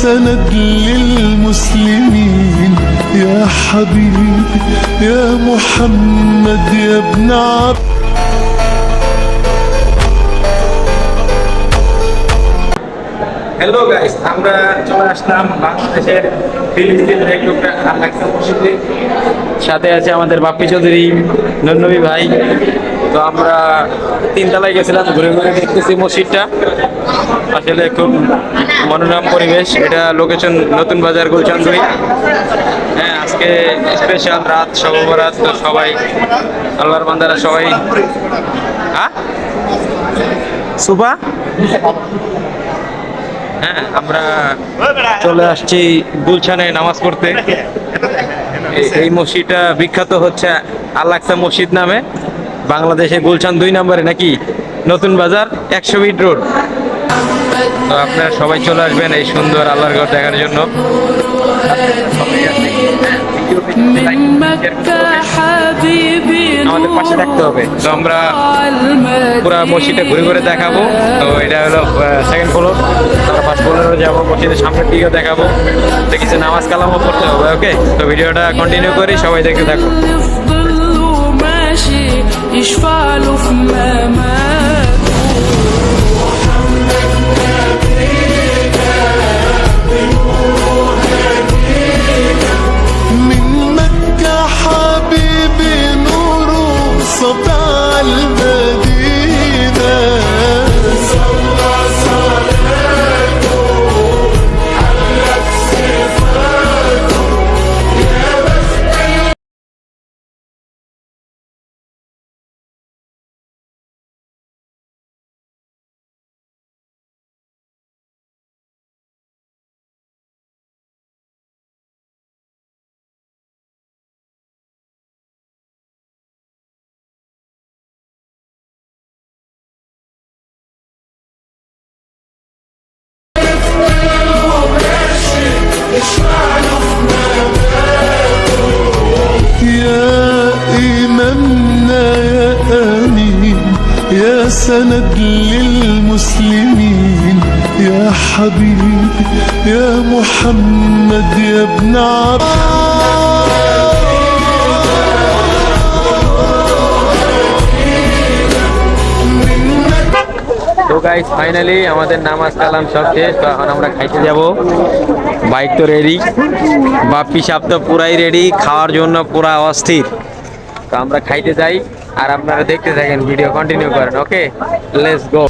سند للمسلمين يا حبيبي يا محمد يا ابن عبد hello guys, আমরা চলে আসলাম বাংলাদেশের ফিলিস্তিনের এক টুকরা আল-আকসা মসজিদে। সাথে আছে আমাদের বাপ্পি চৌধুরী, নন্নবী ভাই। তো আমরা তিনতলায় গেছিলাম, ঘুরে ঘুরে দেখতেছি মসজিদটা। আসলে খুব মনোরম পরিবেশ। এটা লোকেশন নতুন বাজার, গুলশান 2। হ্যাঁ, আজকে স্পেশাল রাত, শবে বরাত। তো সবাই আল্লাহর বান্দারা সবাই সুবা। হ্যাঁ, আমরা চলে আসছি গুলশানে নামাজ পড়তে। এই মসজিদটা বিখ্যাত হচ্ছে আল-আকসা মসজিদ নামে। বাংলাদেশে গুলশান 2 নম্বরে, নাকি নতুন বাজার 100 ফিট রোড। তো আপনারা সবাই চলে আসবেন এই সুন্দর আল্লাহর ঘর দেখার জন্য। আমাদের পাশে থাকতে হবে। তো আমরা পুরো মসজিদটা ঘুরে ঘুরে দেখাবো। তো এটা হলো সেকেন্ড ফ্লোর, আমরা ফার্স্ট ফ্লোরে যাবো, মসজিদের সামনের দিকেও দেখাবো। তো কিছু নামাজ কালামও পড়তে হবে। ওকে, তো ভিডিওটা কন্টিনিউ করি, সবাই দেখতে থাকো। سطع المدينة صلى صلاته علت صفاته يا بخت يا إمامنا يا أمين يا سند للمسلمين يا حبيبي يا محمد يا ابن عبد তো গাইস, ফাইনালি আমাদের নামাজ কালাম সব শেষ। তো এখন আমরা খাইতে যাব। বাইক তো রেডি, বাপ্পি সাহেব তো পুরাই রেডি, খাওয়ার জন্য পুরা অস্থির। তো আমরা খাইতে যাই, আর আপনারা দেখতে থাকেন, ভিডিও কন্টিনিউ করেন। ওকে, লেটস গো।